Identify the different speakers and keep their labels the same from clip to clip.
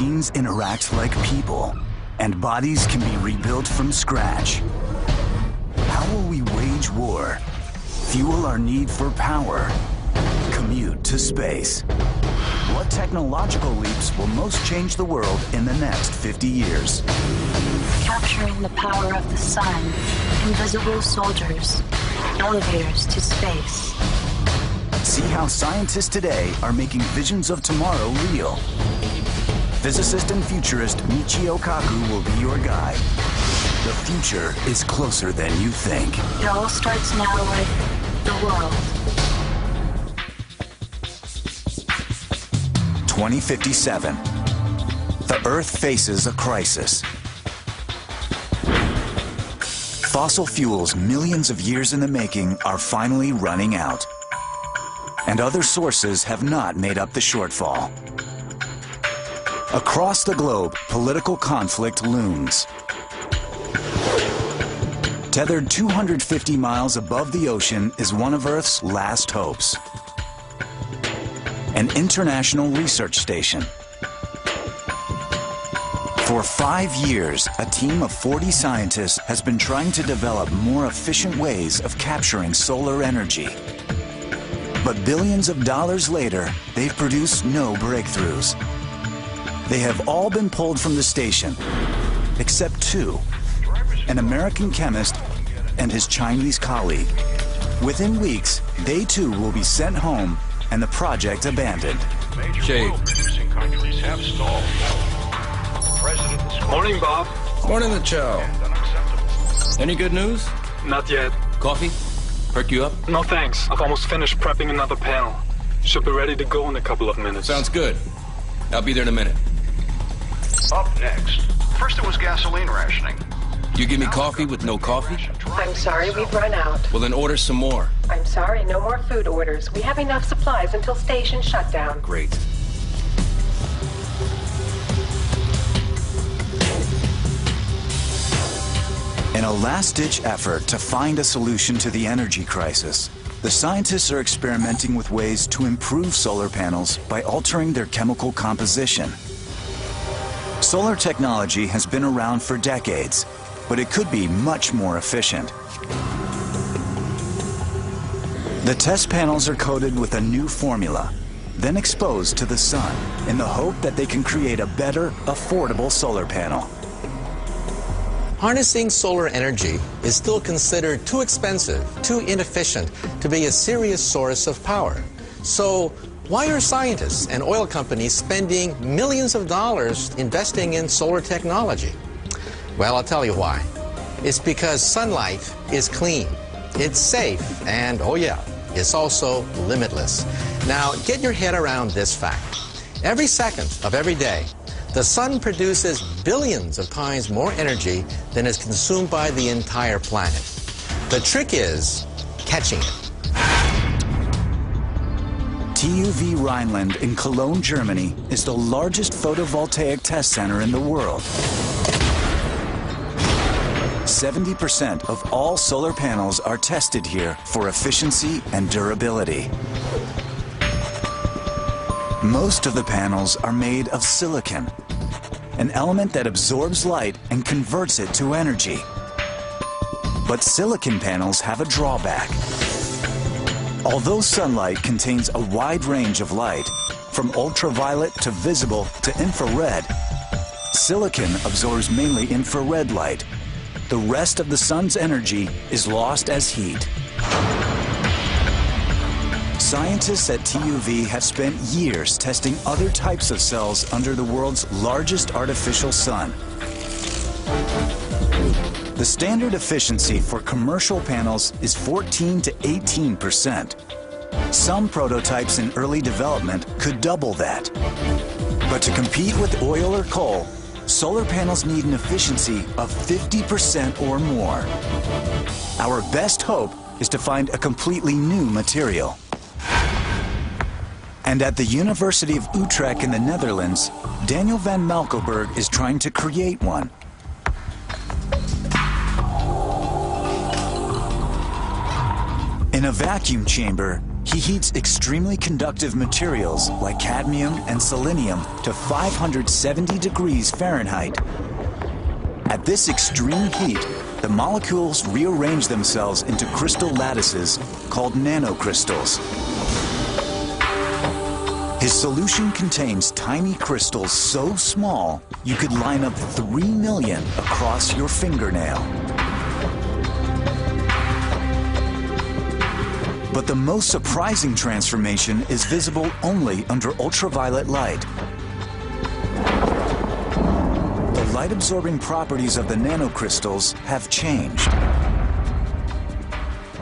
Speaker 1: machines interact like people, and bodies can be rebuilt from scratch. How will we wage war, fuel our need for power, commute to space? What technological leaps will most change the world in the next 50 years?
Speaker 2: Capturing the power of the sun, invisible soldiers, elevators to space.
Speaker 1: See how scientists today are making visions of tomorrow real. Physicist and futurist Michio Kaku will be your guide. The future is closer than you think.
Speaker 2: It all starts now with the world.
Speaker 1: 2057. The Earth faces a crisis. Fossil fuels millions of years in the making are finally running out. And other sources have not made up the shortfall. Across the globe, political conflict looms. Tethered 250 miles above the ocean is one of Earth's last hopes. An international research station. For 5 years, a team of 40 scientists has been trying to develop more efficient ways of capturing solar energy. But billions of dollars later, they've produced no breakthroughs. They have all been pulled from the station, except two, an American chemist and his Chinese colleague. Within weeks, they too will be sent home and the project abandoned.
Speaker 3: Shade.
Speaker 4: Morning, Bob.
Speaker 3: Morning, the Chow. Any good news?
Speaker 4: Not yet.
Speaker 3: Coffee? Perk you up?
Speaker 4: No thanks. I've almost finished prepping another panel. Should be ready to go in a couple of minutes.
Speaker 3: Sounds good. I'll be there in a minute.
Speaker 5: Up next. First it was gasoline rationing.
Speaker 3: You give me coffee with no coffee?
Speaker 6: I'm sorry, we've run out.
Speaker 3: Well, then order some more.
Speaker 6: I'm sorry, no more food orders. We have enough supplies until station shutdown.
Speaker 3: Great.
Speaker 1: In a last-ditch effort to find a solution to the energy crisis, the scientists are experimenting with ways to improve solar panels by altering their chemical composition. Solar technology has been around for decades, but it could be much more efficient. The test panels are coated with a new formula, then exposed to the sun in the hope that they can create a better, affordable solar panel.
Speaker 7: Harnessing solar energy is still considered too expensive, too inefficient to be a serious source of power. So why are scientists and oil companies spending millions of dollars investing in solar technology? Well, I'll tell you why. It's because sunlight is clean, it's safe, and oh yeah, it's also limitless. Now, get your head around this fact. Every second of every day, the sun produces billions of times more energy than is consumed by the entire planet. The trick is catching it.
Speaker 1: TÜV Rheinland in Cologne, Germany is the largest photovoltaic test center in the world. 70% of all solar panels are tested here for efficiency and durability. Most of the panels are made of silicon, an element that absorbs light and converts it to energy. But silicon panels have a drawback. Although sunlight contains a wide range of light, from ultraviolet to visible to infrared, silicon absorbs mainly infrared light. The rest of the sun's energy is lost as heat. Scientists at TÜV have spent years testing other types of cells under the world's largest artificial sun. The standard efficiency for commercial panels is 14 to 18%. Some prototypes in early development could double that. But to compete with oil or coal, solar panels need an efficiency of 50% or more. Our best hope is to find a completely new material. And at the University of Utrecht in the Netherlands, Daniel van Malkelberg is trying to create one. In a vacuum chamber, He heats extremely conductive materials like cadmium and selenium to 570 degrees Fahrenheit. At this extreme heat, the molecules rearrange themselves into crystal lattices called nanocrystals. His solution contains tiny crystals so small you could line up 3 million across your fingernail. But the most surprising transformation is visible only under ultraviolet light. The light-absorbing properties of the nanocrystals have changed.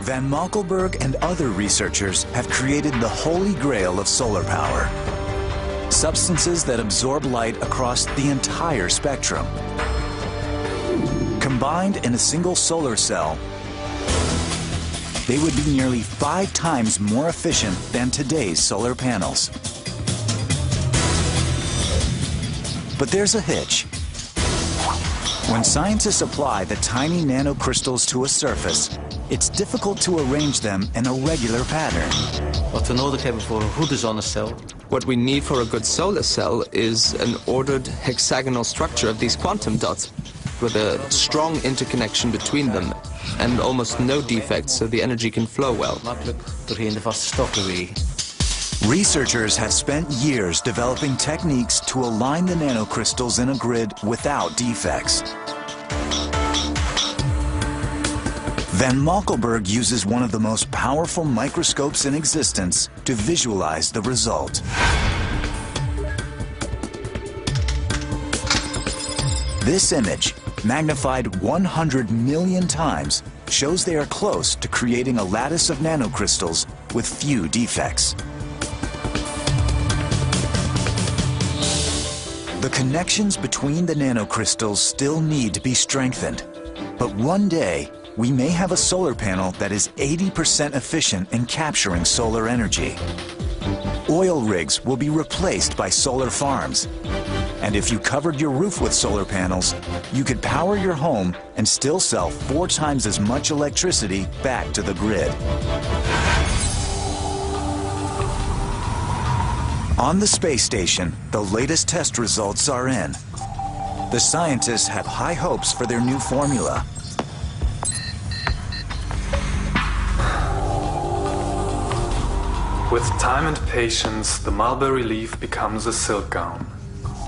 Speaker 1: Van Malkelberg and other researchers have created the holy grail of solar power. Substances that absorb light across the entire spectrum. Combined in a single solar cell, they would be nearly 5 times more efficient than today's solar panels. But there's a hitch. When scientists apply the tiny nanocrystals to a surface, it's difficult to arrange them in a regular pattern.
Speaker 8: Wat we nodig hebben voor een goede zonnecel.
Speaker 9: What we need for a good solar cell is an ordered hexagonal structure of these quantum dots, with a strong interconnection between them, and almost no defects so the energy can flow well.
Speaker 8: Makkelijk doorheen de vaste stoffen wegen.
Speaker 1: Researchers have spent years developing techniques to align the nanocrystals in a grid without defects. Van Malkelberg uses one of the most powerful microscopes in existence to visualize the result. This image, magnified 100 million times, shows they are close to creating a lattice of nanocrystals with few defects. The connections between the nanocrystals still need to be strengthened, but one day we may have a solar panel that is 80% efficient in capturing solar energy. Oil rigs will be replaced by solar farms. And if you covered your roof with solar panels, you could power your home and still sell 4 times as much electricity back to the grid. On the space station, the latest test results are in. The scientists have high hopes for their new formula.
Speaker 4: With time and patience, the mulberry leaf becomes a silk gown.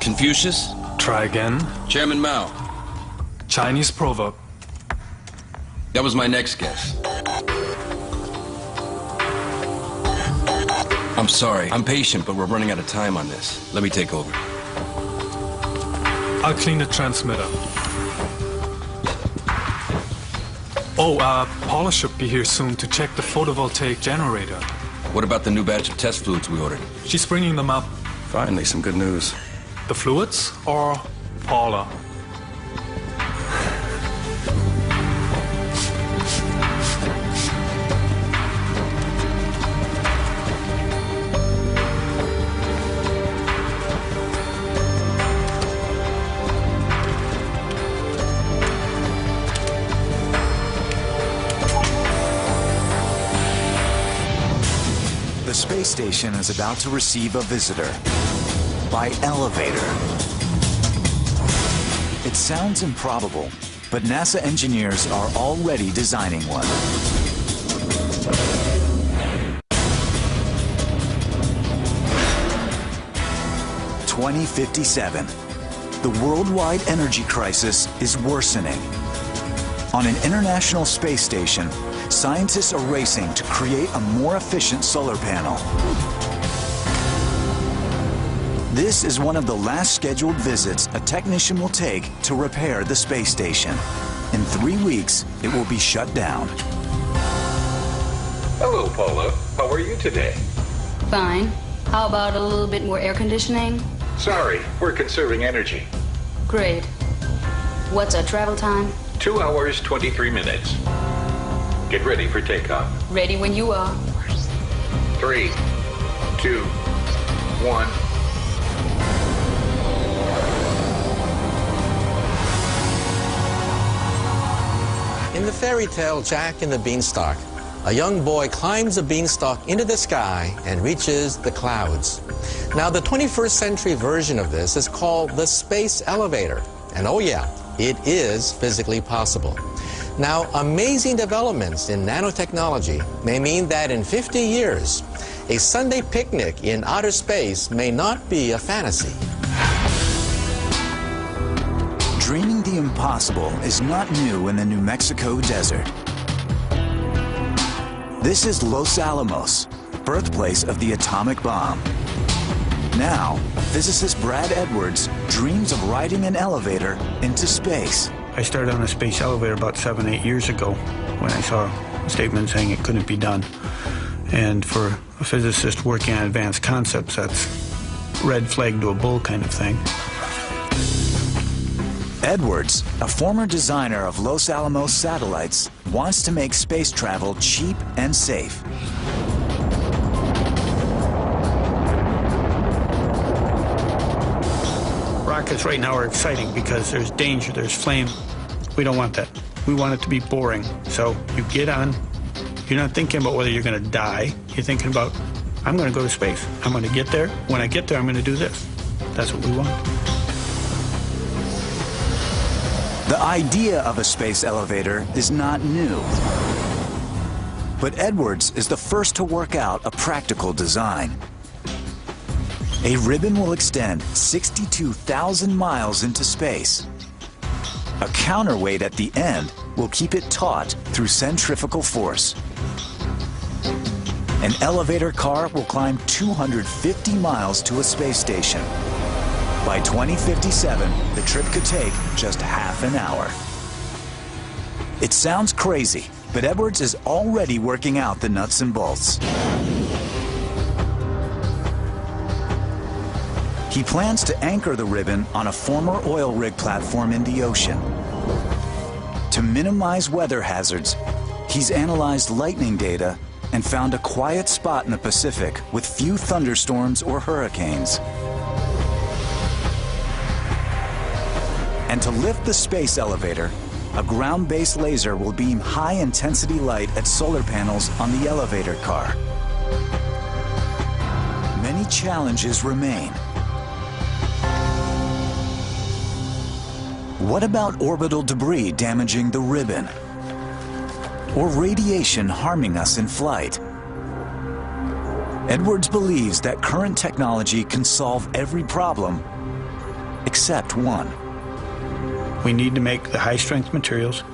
Speaker 3: Confucius?
Speaker 4: Try again.
Speaker 3: Chairman Mao.
Speaker 4: Chinese proverb.
Speaker 3: That was my next guess. I'm sorry. I'm patient, but we're running out of time on this. Let me take over.
Speaker 4: I'll clean the transmitter. Oh, Paula should be here soon to check the photovoltaic generator.
Speaker 3: What about the new batch of test fluids we ordered?
Speaker 4: She's bringing them up.
Speaker 3: Finally, some good news.
Speaker 4: The fluids or Paula?
Speaker 1: The space station is about to receive a visitor by elevator. It sounds improbable, but NASA engineers are already designing one. (2057). The worldwide energy crisis is worsening. On an international space station, scientists are racing to create a more efficient solar panel. This is one of the last scheduled visits a technician will take to repair the space station. In 3 weeks, it will be shut down.
Speaker 10: Hello, Paula. How are you today?
Speaker 2: Fine. How about a little bit more air conditioning?
Speaker 10: Sorry, we're conserving energy.
Speaker 2: Great. What's our travel time?
Speaker 10: 2 hours, 23 minutes. Get ready for takeoff.
Speaker 2: Ready when you are.
Speaker 10: 3, 2, 1.
Speaker 7: In the fairy tale Jack and the Beanstalk, a young boy climbs a beanstalk into the sky and reaches the clouds. Now, the 21st century version of this is called the space elevator. And oh yeah, it is physically possible. Now, amazing developments in nanotechnology may mean that in 50 years, a Sunday picnic in outer space may not be a fantasy.
Speaker 1: Dreaming the impossible is not new in the New Mexico desert. This is Los Alamos, birthplace of the atomic bomb. Now, physicist Brad Edwards dreams of riding an elevator into space.
Speaker 11: I started on a space elevator about 7-8 years ago when I saw a statement saying it couldn't be done. And for a physicist working on advanced concepts, that's red flag to a bull kind of thing.
Speaker 1: Edwards, a former designer of Los Alamos satellites, wants to make space travel cheap and safe.
Speaker 11: Rockets right now are exciting because there's danger, there's flame. We don't want that. We want it to be boring. So you get on, you're not thinking about whether you're going to die. You're thinking about, I'm going to go to space. I'm going to get there. When I get there, I'm going to do this. That's what we want.
Speaker 1: The idea of a space elevator is not new. But Edwards is the first to work out a practical design. A ribbon will extend 62,000 miles into space. A counterweight at the end will keep it taut through centrifugal force. An elevator car will climb 250 miles to a space station. By 2057, the trip could take just half an hour. It sounds crazy, but Edwards is already working out the nuts and bolts. He plans to anchor the ribbon on a former oil rig platform in the ocean. To minimize weather hazards, he's analyzed lightning data and found a quiet spot in the Pacific with few thunderstorms or hurricanes. And to lift the space elevator, a ground-based laser will beam high-intensity light at solar panels on the elevator car. Many challenges remain. What about orbital debris damaging the ribbon? Or radiation harming us in flight? Edwards believes that current technology can solve every problem except one.
Speaker 11: We need to make the high-strength materials.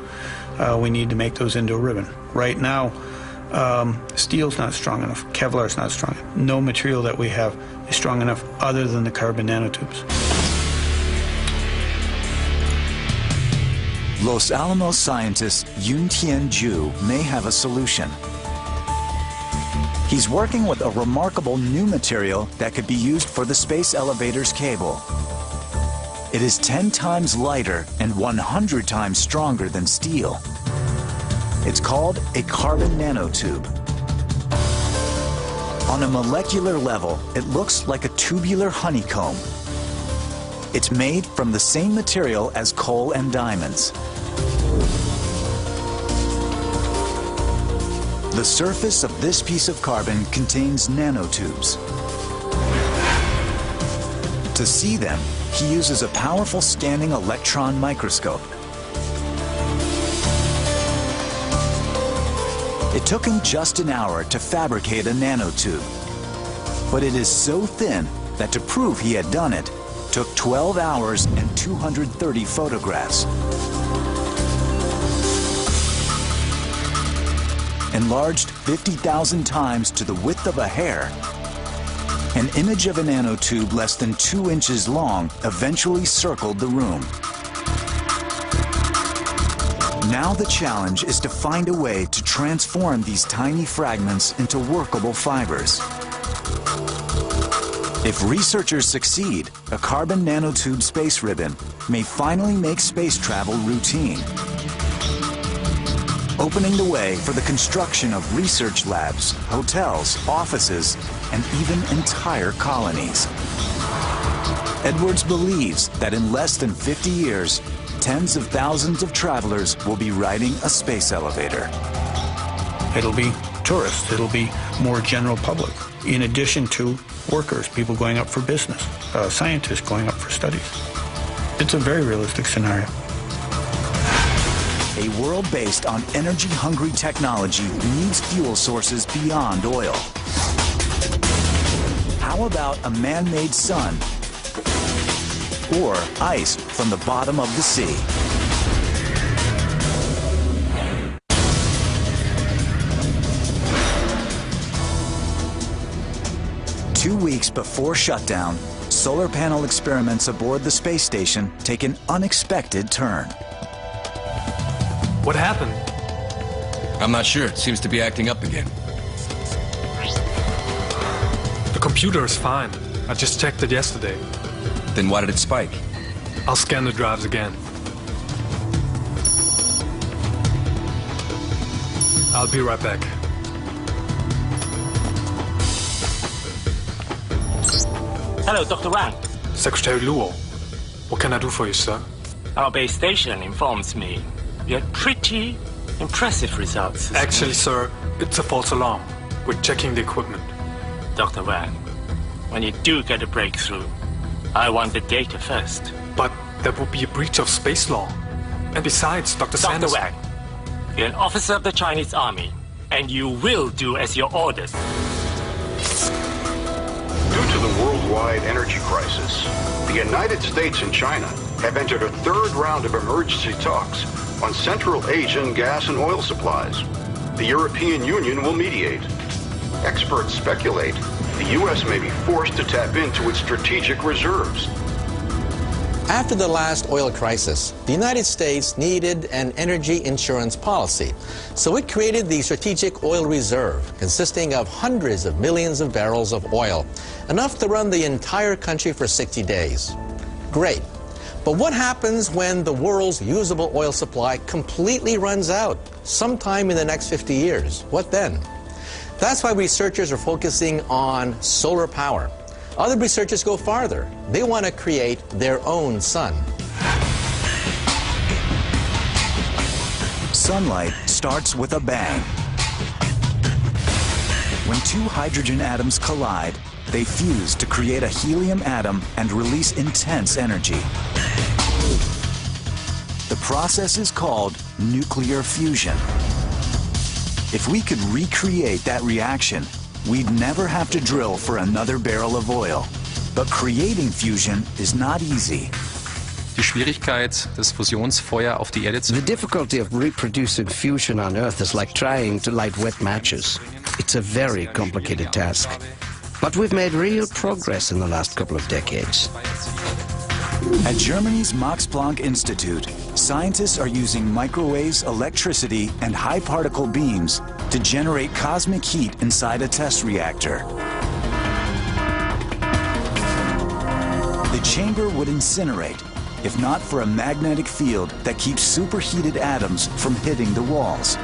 Speaker 11: We need to make those into a ribbon. Right now, steel's not strong enough. Kevlar's not strong enough. No material that we have is strong enough other than the carbon nanotubes.
Speaker 1: Los Alamos scientist Yun-Tien Ju may have a solution. He's working with a remarkable new material that could be used for the space elevator's cable. It is 10 times lighter and 100 times stronger than steel. It's called a carbon nanotube. On a molecular level, it looks like a tubular honeycomb. It's made from the same material as coal and diamonds. The surface of this piece of carbon contains nanotubes. To see them, he uses a powerful scanning electron microscope. It took him just an hour to fabricate a nanotube. But it is so thin that to prove he had done it, took 12 hours and 230 photographs. Enlarged 50,000 times to the width of a hair, an image of a nanotube less than 2 inches long eventually circled the room. Now the challenge is to find a way to transform these tiny fragments into workable fibers. If researchers succeed, a carbon nanotube space ribbon may finally make space travel routine, opening the way for the construction of research labs, hotels, offices, and even entire colonies. Edwards believes that in less than 50 years, tens of thousands of travelers will be riding a space elevator.
Speaker 11: It'll be tourists. It'll be more general public. In addition to workers, people going up for business, scientists going up for studies. It's a very realistic scenario.
Speaker 1: A world based on energy-hungry technology needs fuel sources beyond oil. How about a man-made sun or ice from the bottom of the sea? Two weeks before shutdown, solar panel experiments aboard the space station take an unexpected turn.
Speaker 4: What happened?
Speaker 3: I'm not sure. It seems to be acting up again.
Speaker 4: The computer is fine. I just checked it yesterday.
Speaker 3: Then why did it spike?
Speaker 4: I'll scan the drives again. I'll be right back.
Speaker 12: Hello, Dr. Wang.
Speaker 4: Secretary Luo. What can I do for you, sir?
Speaker 12: Our base station informs me you had pretty impressive results.
Speaker 4: Actually, sir, it's a false alarm. We're checking the equipment.
Speaker 12: Dr. Wang, when you do get a breakthrough, I want the data first.
Speaker 4: But that would be a breach of space law. And besides, Dr. Sanders...
Speaker 12: Dr. Wang, you're an officer of the Chinese Army, and you will do as you're ordered.
Speaker 5: Due to the worldwide energy crisis, the United States and China have entered a third round of emergency talks on Central Asian gas and oil supplies. The European Union will mediate. Experts speculate the U.S. may be forced to tap into its strategic reserves.
Speaker 7: After the last oil crisis, the United States needed an energy insurance policy. So it created the Strategic Oil Reserve, consisting of hundreds of millions of barrels of oil, enough to run the entire country for 60 days. Great. But what happens when the world's usable oil supply completely runs out sometime in the next 50 years? What then? That's why researchers are focusing on solar power. Other researchers go farther. They want to create their own sun.
Speaker 1: Sunlight starts with a bang. When two hydrogen atoms collide, they fuse to create a helium atom and release intense energy. The process is called nuclear fusion. If we could recreate that reaction, we'd never have to drill for another barrel of oil. But creating fusion is not easy.
Speaker 13: Die Schwierigkeit des Fusionsfeuer auf die Erde zu...
Speaker 14: The difficulty of reproducing fusion on Earth is like trying to light wet matches. It's a very complicated task. But we've made real progress in the last couple of decades.
Speaker 1: At Germany's Max Planck Institute, scientists are using microwaves, electricity, and high particle beams to generate cosmic heat inside a test reactor. The chamber would incinerate, if not for a magnetic field that keeps superheated atoms from hitting the walls.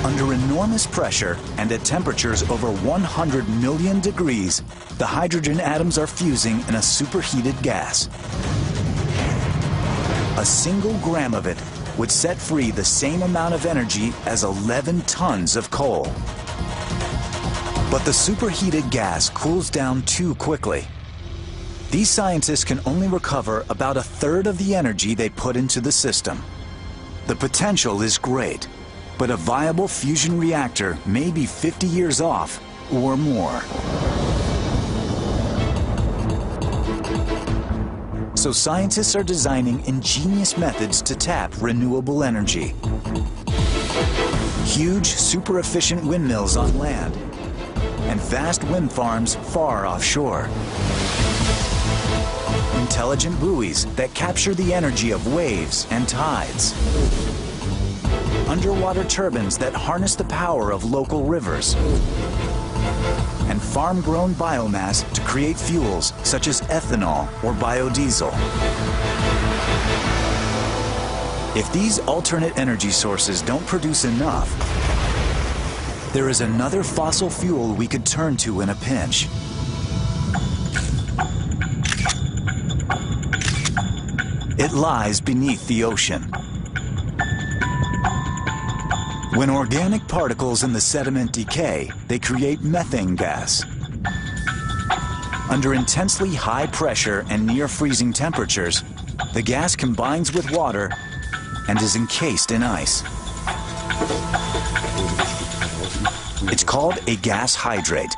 Speaker 1: Under enormous pressure and at temperatures over 100 million degrees, the hydrogen atoms are fusing in a superheated gas. A single gram of it would set free the same amount of energy as 11 tons of coal. But the superheated gas cools down too quickly. These scientists can only recover about a third of the energy they put into the system. The potential is great, but a viable fusion reactor may be 50 years off or more. So scientists are designing ingenious methods to tap renewable energy. Huge, super efficient windmills on land and vast wind farms far offshore. Intelligent buoys that capture the energy of waves and tides. Underwater turbines that harness the power of local rivers. And farm-grown biomass to create fuels such as ethanol or biodiesel. If these alternate energy sources don't produce enough, there is another fossil fuel we could turn to in a pinch. It lies beneath the ocean. When organic particles in the sediment decay, they create methane gas. Under intensely high pressure and near freezing temperatures, the gas combines with water and is encased in ice. It's called a gas hydrate.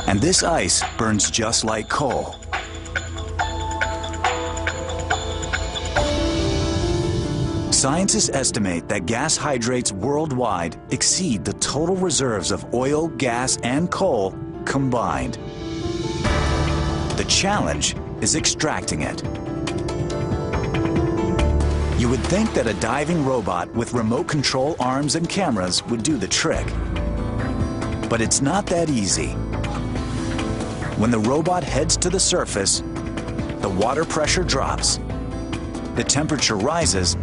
Speaker 1: And this ice burns just like coal. Scientists estimate that gas hydrates worldwide exceed the total reserves of oil, gas, and coal combined. The challenge is extracting it. You would think that a diving robot with remote control arms and cameras would do the trick. But it's not that easy. When the robot heads to the surface, the water pressure drops, the temperature rises,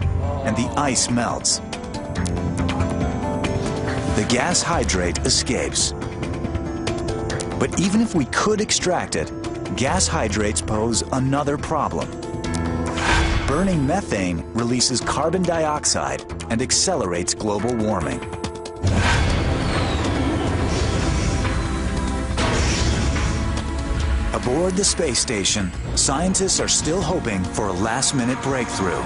Speaker 1: and the ice melts. The gas hydrate escapes. But even if we could extract it, gas hydrates pose another problem. Burning methane releases carbon dioxide and accelerates global warming. Aboard the space station, scientists are still hoping for a last-minute breakthrough.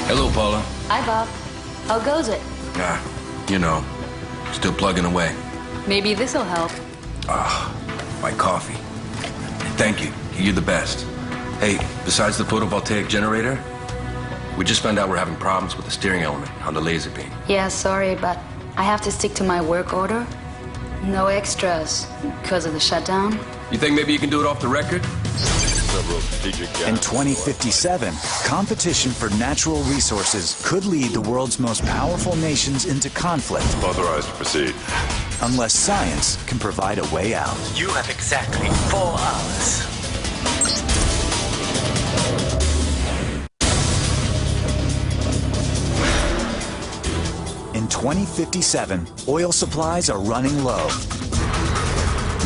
Speaker 3: Hello, Paula.
Speaker 15: Hi, Bob. How goes it?
Speaker 3: You know, still plugging away.
Speaker 15: Maybe this'll help.
Speaker 3: My coffee. Thank you. You're the best. Hey, besides the photovoltaic generator, we just found out we're having problems with the steering element on the laser beam.
Speaker 15: Yeah, sorry, but I have to stick to my work order. No extras because of the shutdown.
Speaker 3: You think maybe you can do it off the record?
Speaker 1: In 2057, competition for natural resources could lead the world's most powerful nations into conflict.
Speaker 5: Authorized to proceed.
Speaker 1: Unless science can provide a way out.
Speaker 16: You have exactly 4 hours.
Speaker 1: In 2057, oil supplies are running low.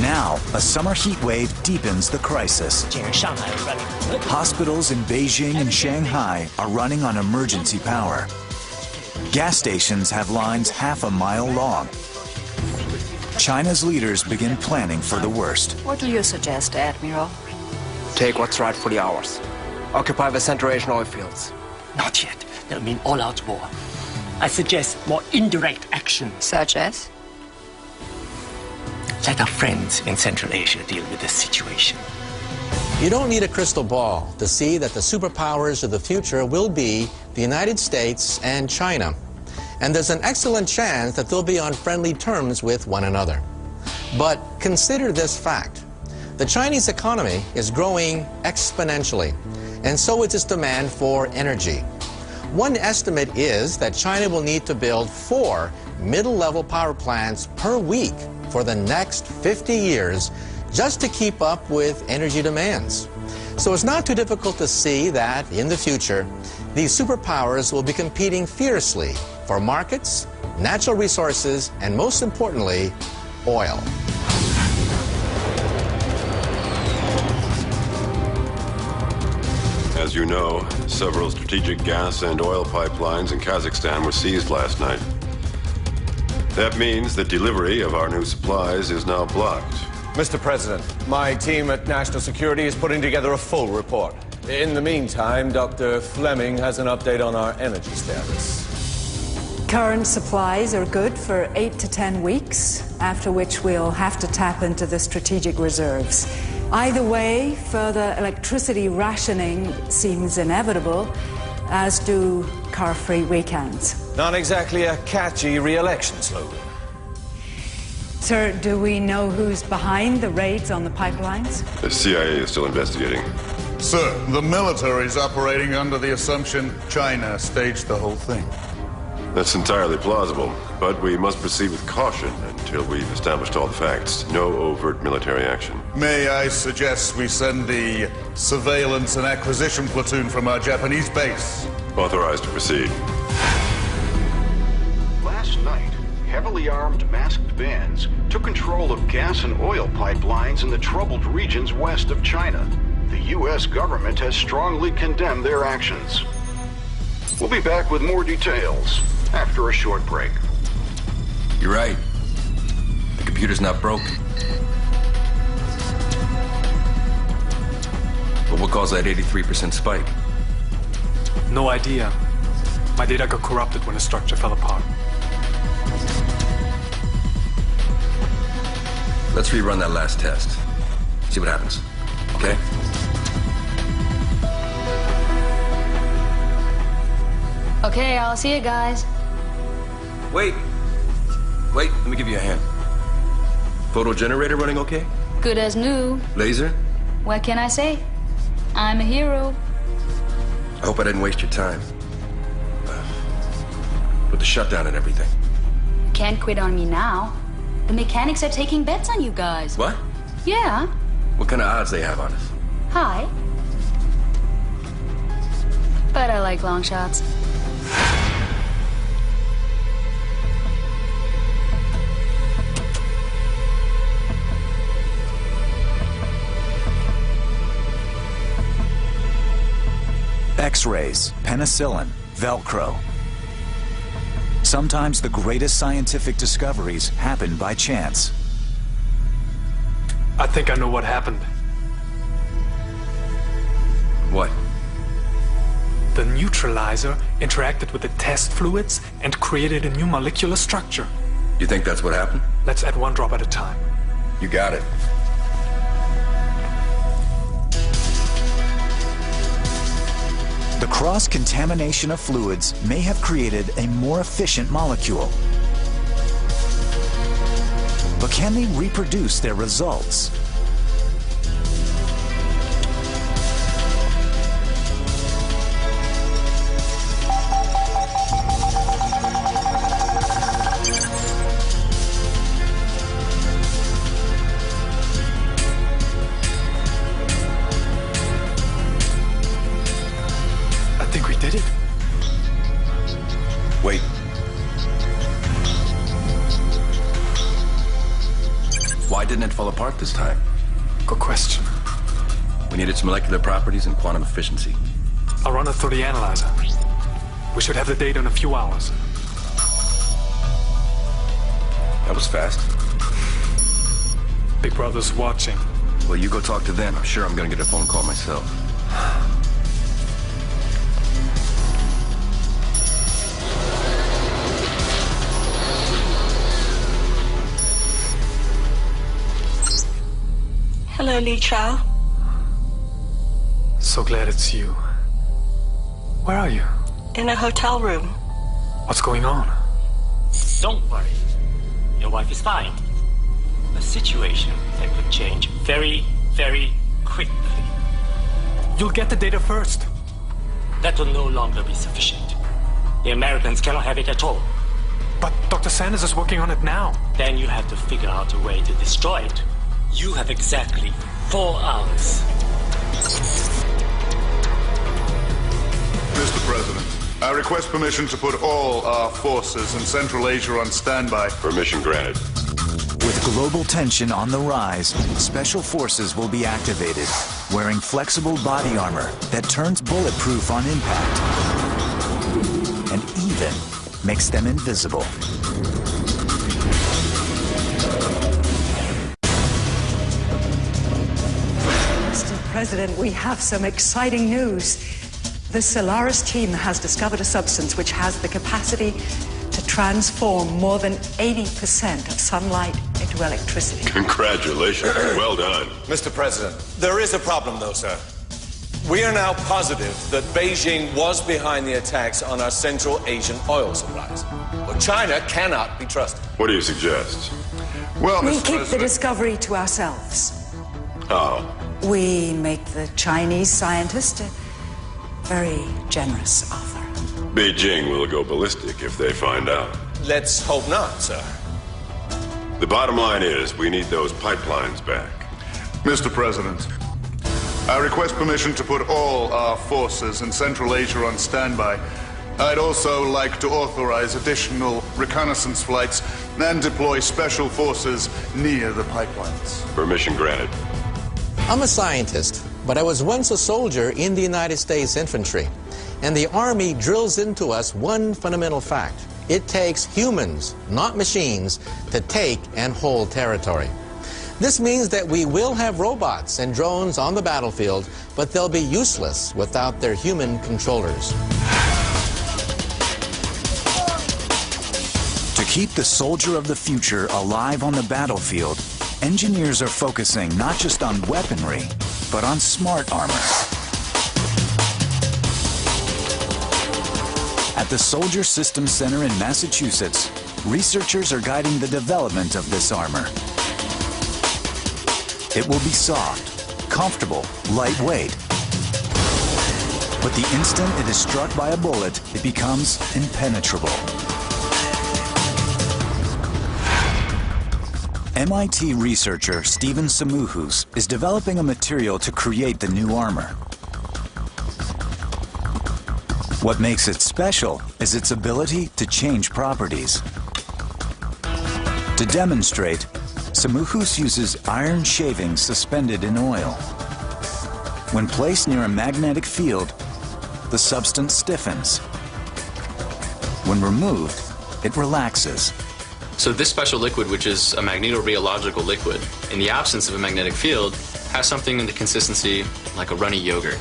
Speaker 1: Now, a summer heat wave deepens the crisis. Hospitals in Beijing and Shanghai are running on emergency power. Gas stations have lines half a mile long. China's leaders begin planning for the worst.
Speaker 17: What do you suggest, Admiral?
Speaker 18: Take what's rightfully ours. Occupy the Central Asian oil fields.
Speaker 16: Not yet. That'll mean all-out war. I suggest more indirect action.
Speaker 17: Such as?
Speaker 16: Let our friends in Central Asia deal with this situation.
Speaker 7: You don't need a crystal ball to see that the superpowers of the future will be the United States and China. And there's an excellent chance that they'll be on friendly terms with one another. But consider this fact. The Chinese economy is growing exponentially, and so is its demand for energy. One estimate is that China will need to build 4 middle-level power plants per week for the next 50 years just to keep up with energy demands. So it's not too difficult to see that in the future, these superpowers will be competing fiercely for markets, natural resources, and most importantly, oil.
Speaker 5: As you know, several strategic gas and oil pipelines in Kazakhstan were seized last night. That means that delivery of our new supplies is now blocked.
Speaker 19: Mr. President, my team at National Security is putting together a full report. In the meantime, Dr. Fleming has an update on our energy status.
Speaker 20: Current supplies are good for 8 to 10 weeks, after which we'll have to tap into the strategic reserves. Either way, further electricity rationing seems inevitable, as do car-free weekends.
Speaker 19: Not exactly a catchy re-election slogan.
Speaker 20: Sir, do we know who's behind the raids on the pipelines?
Speaker 5: The CIA is still investigating.
Speaker 21: Sir, the military's operating under the assumption China staged the whole thing.
Speaker 5: That's entirely plausible, but we must proceed with caution until we've established all the facts. No overt military action.
Speaker 21: May I suggest we send the surveillance and acquisition platoon from our Japanese base?
Speaker 5: Authorized to proceed. heavily armed masked bands took control of gas and oil pipelines in the troubled regions west of China. The U.S. government has strongly condemned their actions. We'll be back with more details after a short break.
Speaker 3: You're right. The computer's not broken. But what caused that 83% spike?
Speaker 4: No idea. My data got corrupted when the structure fell apart.
Speaker 3: Let's rerun that last test. See what happens. Okay?
Speaker 15: Okay, I'll see you guys.
Speaker 3: Wait, let me give you a hand. Photo generator running okay?
Speaker 15: Good as new.
Speaker 3: Laser?
Speaker 15: What can I say? I'm a hero.
Speaker 3: I hope I didn't waste your time. With the shutdown and everything.
Speaker 15: Can't quit on me now. The mechanics are taking bets on you guys.
Speaker 3: What?
Speaker 15: Yeah.
Speaker 3: What kind of odds they have on us?
Speaker 15: High. But I like long shots.
Speaker 1: X-rays, penicillin, Velcro. Sometimes the greatest scientific discoveries happen by chance.
Speaker 4: I think I know what happened.
Speaker 3: What?
Speaker 4: The neutralizer interacted with the test fluids and created a new molecular structure.
Speaker 3: You think that's what happened?
Speaker 4: Let's add one drop at a time.
Speaker 3: You got it.
Speaker 1: The cross-contamination of fluids may have created a more efficient molecule. But can they reproduce their results?
Speaker 3: Wait. Why didn't it fall apart this time?
Speaker 4: Good question.
Speaker 3: We need its molecular properties and quantum efficiency.
Speaker 4: I'll run it through the analyzer. We should have the data in a few hours.
Speaker 3: That was fast.
Speaker 4: Big Brother's watching.
Speaker 3: Well, you go talk to them. I'm sure I'm gonna get a phone call myself.
Speaker 17: Hello, Li Chao.
Speaker 4: So glad it's you. Where are you?
Speaker 17: In a hotel room.
Speaker 4: What's going on?
Speaker 12: Don't worry. Your wife is fine. A situation that could change very, very quickly.
Speaker 4: You'll get the data first.
Speaker 12: That will no longer be sufficient. The Americans cannot have it at all.
Speaker 4: But Dr. Sanders is working on it now.
Speaker 12: Then you have to figure out a way to destroy it. You have exactly 4 hours.
Speaker 21: Mr. President, I request permission to put all our forces in Central Asia on standby.
Speaker 10: Permission granted.
Speaker 1: With global tension on the rise, special forces will be activated, wearing flexible body armor that turns bulletproof on impact and even makes them invisible.
Speaker 20: President, we have some exciting news. The Solaris team has discovered a substance which has the capacity to transform more than 80% of sunlight into electricity.
Speaker 10: Congratulations. Well done.
Speaker 19: Mr. President, there is a problem, though, sir. We are now positive that Beijing was behind the attacks on our Central Asian oil supplies. But China cannot be trusted.
Speaker 10: What do you suggest?
Speaker 21: Well,
Speaker 20: We
Speaker 21: Mr.
Speaker 20: keep the
Speaker 21: President,
Speaker 20: discovery to ourselves.
Speaker 10: How?
Speaker 20: We make the Chinese scientist a very generous offer.
Speaker 10: Beijing will go ballistic if they find out.
Speaker 19: Let's hope not, sir.
Speaker 10: The bottom line is we need those pipelines back.
Speaker 21: Mr. President, I request permission to put all our forces in Central Asia on standby. I'd also like to authorize additional reconnaissance flights and deploy special forces near the pipelines.
Speaker 10: Permission granted.
Speaker 7: I'm a scientist, but I was once a soldier in the United States infantry. And the Army drills into us one fundamental fact. It takes humans, not machines, to take and hold territory. This means that we will have robots and drones on the battlefield, but they'll be useless without their human controllers.
Speaker 1: To keep the soldier of the future alive on the battlefield, engineers are focusing not just on weaponry, but on smart armor. At the Soldier Systems Center in Massachusetts, researchers are guiding the development of this armor. It will be soft, comfortable, lightweight. But the instant it is struck by a bullet, it becomes impenetrable. MIT researcher Stephen Samuhus is developing a material to create the new armor. What makes it special is its ability to change properties. To demonstrate, Samuhus uses iron shavings suspended in oil. When placed near a magnetic field, the substance stiffens. When removed, it relaxes.
Speaker 13: So this special liquid, which is a magnetorheological liquid, in the absence of a magnetic field, has something in the consistency like a runny yogurt.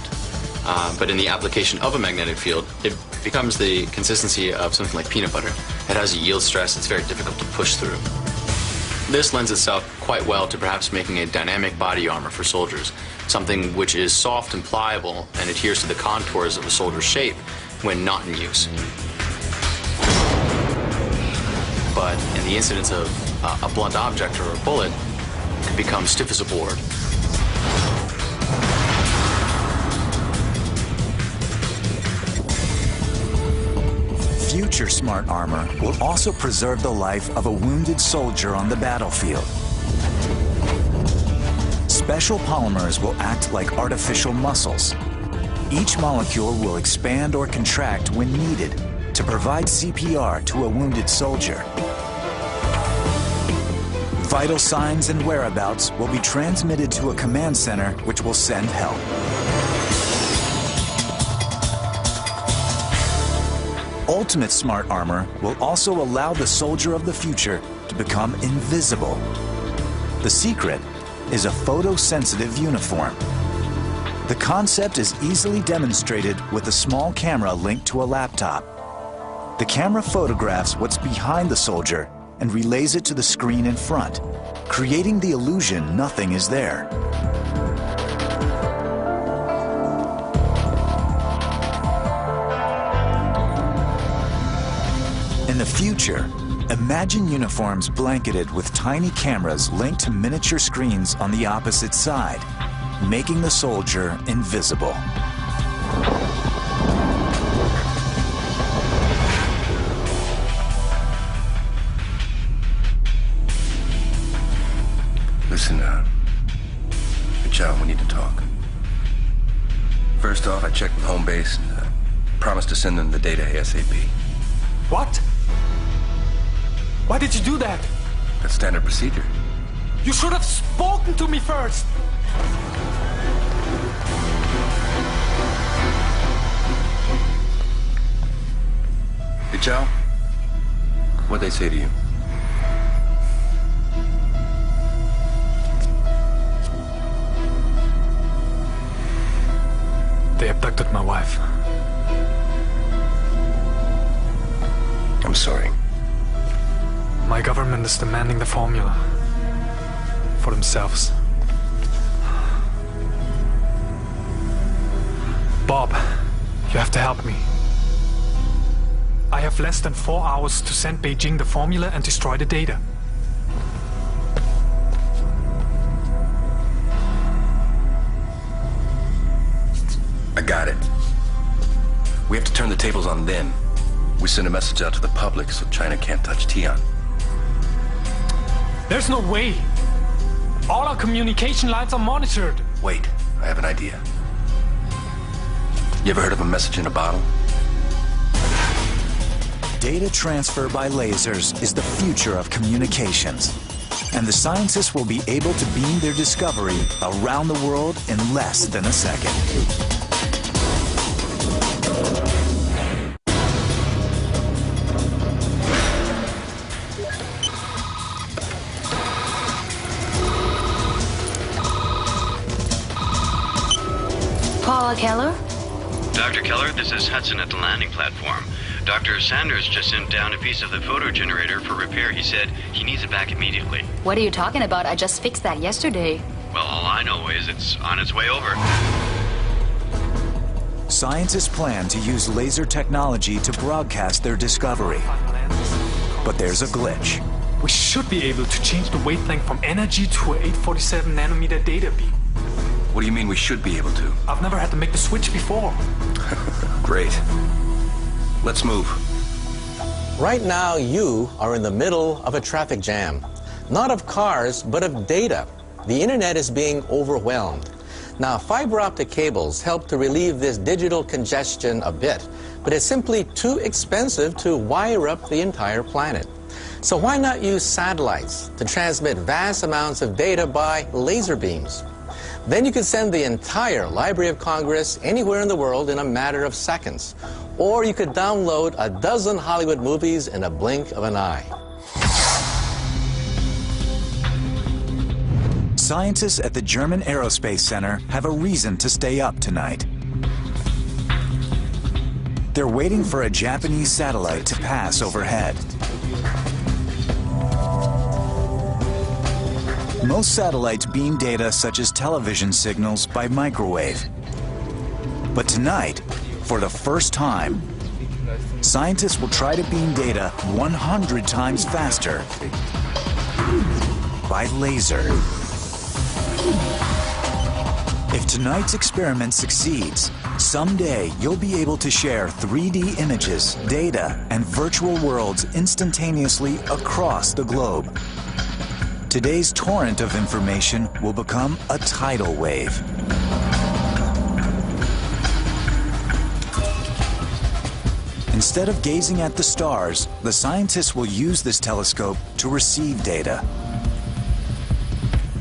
Speaker 13: But in the application of a magnetic field, it becomes the consistency of something like peanut butter. It has a yield stress it's very difficult to push through. This lends itself quite well to perhaps making a dynamic body armor for soldiers, something which is soft and pliable and adheres to the contours of a soldier's shape when not in use. But in the incidence of a blunt object or a bullet, it can become stiff as a board.
Speaker 1: Future smart armor will also preserve the life of a wounded soldier on the battlefield. Special polymers will act like artificial muscles. Each molecule will expand or contract when needed to provide CPR to a wounded soldier. Vital signs and whereabouts will be transmitted to a command center which will send help. Ultimate smart armor will also allow the soldier of the future to become invisible. The secret is a photosensitive uniform. The concept is easily demonstrated with a small camera linked to a laptop. The camera photographs what's behind the soldier and relays it to the screen in front, creating the illusion nothing is there. In the future, imagine uniforms blanketed with tiny cameras linked to miniature screens on the opposite side, making the soldier invisible.
Speaker 3: Listen, Michio, we need to talk. First off, I checked with home base and promised to send them the data ASAP.
Speaker 4: What? Why did you do that?
Speaker 3: That's standard procedure.
Speaker 4: You should have spoken to me first!
Speaker 3: Michio, what'd they say to you?
Speaker 4: They abducted my wife.
Speaker 3: I'm sorry.
Speaker 4: My government is demanding the formula for themselves. Bob, you have to help me. I have less than 4 hours to send Beijing the formula and destroy the data.
Speaker 3: I got it. We have to turn the tables on them. We send a message out to the public so China can't touch Tian.
Speaker 4: There's no way. All our communication lines are monitored.
Speaker 3: Wait, I have an idea. You ever heard of a message in a bottle?
Speaker 1: Data transfer by lasers is the future of communications. And the scientists will be able to beam their discovery around the world in less than a second.
Speaker 15: Paula Keller?
Speaker 6: Dr. Keller, this is Hudson at the landing platform. Dr. Sanders just sent down a piece of the photo generator for repair. He said he needs it back immediately.
Speaker 15: What are you talking about? I just fixed that yesterday.
Speaker 6: Well, all I know is it's on its way over.
Speaker 1: Scientists plan to use laser technology to broadcast their discovery. But there's a glitch.
Speaker 4: We should be able to change the wavelength from energy to an 847 nanometer data beam.
Speaker 3: What do you mean we should be able to?
Speaker 4: I've never had to make the switch before.
Speaker 3: Great. Let's move.
Speaker 7: Right now, you are in the middle of a traffic jam. Not of cars, but of data. The internet is being overwhelmed. Now, fiber optic cables help to relieve this digital congestion a bit, but it's simply too expensive to wire up the entire planet. So why not use satellites to transmit vast amounts of data by laser beams? Then you could send the entire Library of Congress anywhere in the world in a matter of seconds. Or you could download a dozen Hollywood movies in a blink of an eye.
Speaker 1: Scientists at the German Aerospace Center have a reason to stay up tonight. They're waiting for a Japanese satellite to pass overhead. Most satellites beam data such as television signals by microwave. But tonight, for the first time, scientists will try to beam data 100 times faster by laser. If tonight's experiment succeeds, someday you'll be able to share 3D images, data, and virtual worlds instantaneously across the globe. Today's torrent of information will become a tidal wave. Instead of gazing at the stars, the scientists will use this telescope to receive data.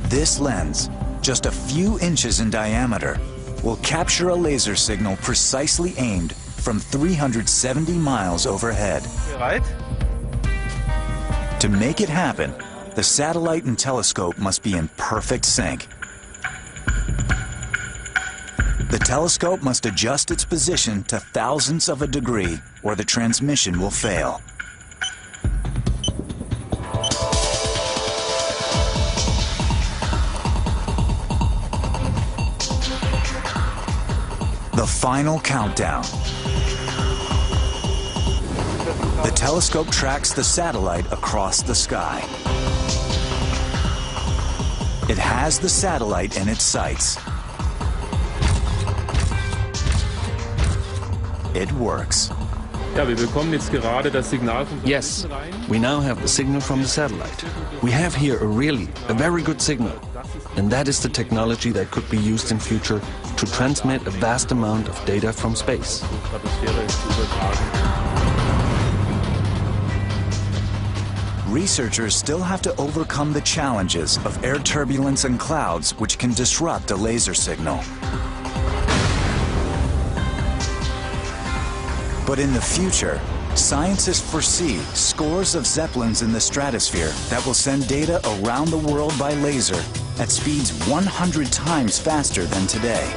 Speaker 1: This lens, just a few inches in diameter, will capture a laser signal precisely aimed from 370 miles overhead.
Speaker 22: Right.
Speaker 1: To make it happen, the satellite and telescope must be in perfect sync. The telescope must adjust its position to thousandths of a degree, or the transmission will fail. The final countdown. The telescope tracks the satellite across the sky. It has the satellite in its sights. It works.
Speaker 14: Yes, we now have the signal from the satellite. We have here a very good signal. And that is the technology that could be used in future to transmit a vast amount of data from space.
Speaker 1: Researchers still have to overcome the challenges of air turbulence and clouds, which can disrupt a laser signal. But in the future, scientists foresee scores of Zeppelins in the stratosphere that will send data around the world by laser at speeds 100 times faster than today.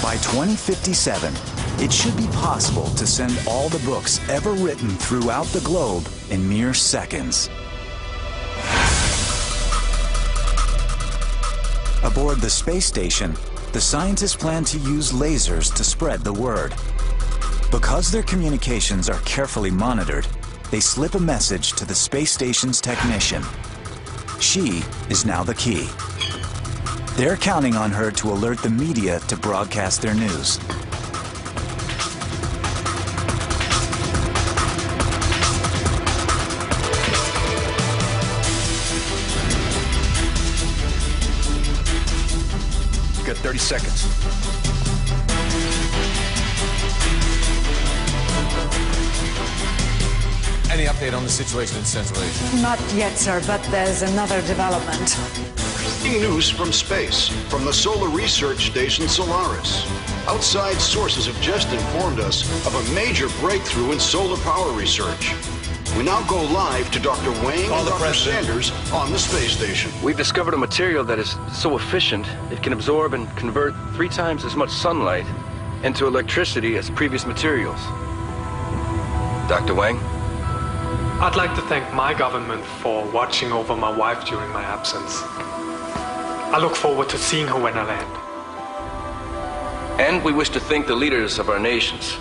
Speaker 1: By 2057, it should be possible to send all the books ever written throughout the globe in mere seconds. Aboard the space station, the scientists plan to use lasers to spread the word. Because their communications are carefully monitored, they slip a message to the space station's technician. She is now the key. They're counting on her to alert the media to broadcast their news.
Speaker 3: You've got 30 seconds.
Speaker 9: update on the situation in Central Asia?
Speaker 20: Not yet, sir, but there's another development.
Speaker 5: News from space, from the solar research station Solaris. Outside sources have just informed us of a major breakthrough in solar power research. We now go live to Dr. Wang and Dr. Sanders on the space station.
Speaker 3: We've discovered a material that is so efficient it can absorb and convert 3 times as much sunlight into electricity as previous materials. Dr. Wang?
Speaker 4: I'd like to thank my government for watching over my wife during my absence. I look forward to seeing her when I land.
Speaker 3: And we wish to thank the leaders of our nations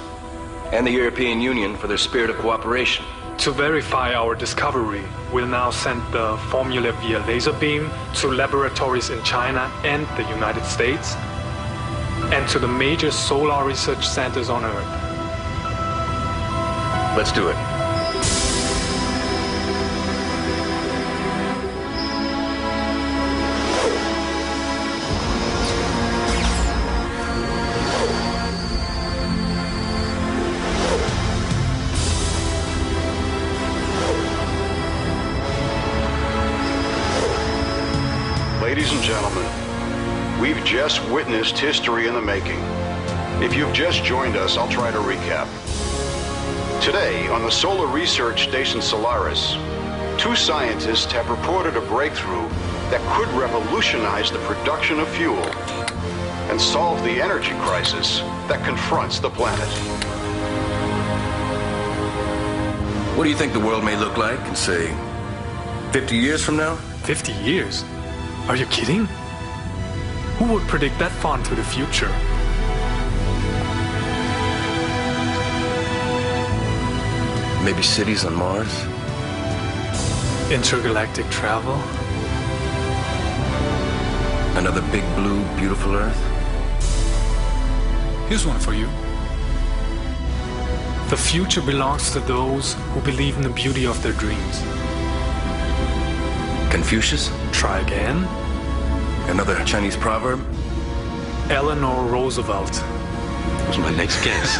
Speaker 3: and the European Union for their spirit of cooperation.
Speaker 4: To verify our discovery, we'll now send the formula via laser beam to laboratories in China and the United States, and to the major solar research centers on Earth.
Speaker 3: Let's do it.
Speaker 5: Ladies and gentlemen, we've just witnessed history in the making. If you've just joined us, I'll try to recap. Today, on the solar research station Solaris, 2 scientists have reported a breakthrough that could revolutionize the production of fuel and solve the energy crisis that confronts the planet.
Speaker 3: What do you think the world may look like in, say, 50 years from now?
Speaker 4: 50 years? Are you kidding? Who would predict that far into the future?
Speaker 3: Maybe cities on Mars?
Speaker 4: Intergalactic travel?
Speaker 3: Another big, blue, beautiful Earth?
Speaker 4: Here's one for you. The future belongs to those who believe in the beauty of their dreams.
Speaker 3: Confucius?
Speaker 4: Try again.
Speaker 3: Another Chinese proverb?
Speaker 4: Eleanor Roosevelt.
Speaker 3: That was my next guess.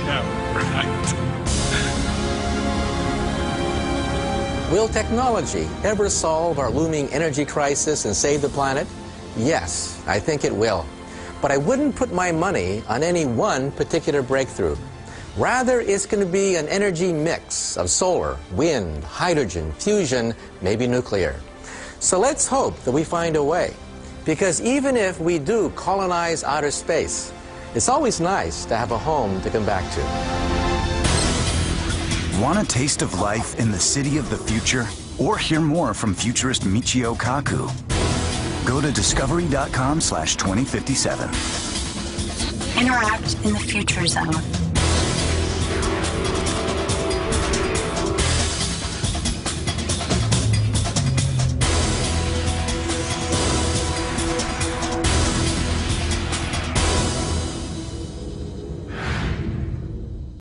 Speaker 4: Yeah, right.
Speaker 7: Will technology ever solve our looming energy crisis and save the planet? Yes, I think it will. But I wouldn't put my money on any one particular breakthrough. Rather, it's going to be an energy mix of solar, wind, hydrogen, fusion, maybe nuclear. So let's hope that we find a way. Because even if we do colonize outer space, it's always nice to have a home to come back to.
Speaker 1: Want a taste of life in the city of the future? Or hear more from futurist Michio Kaku? Go to discovery.com/2057.
Speaker 2: Interact in the future zone.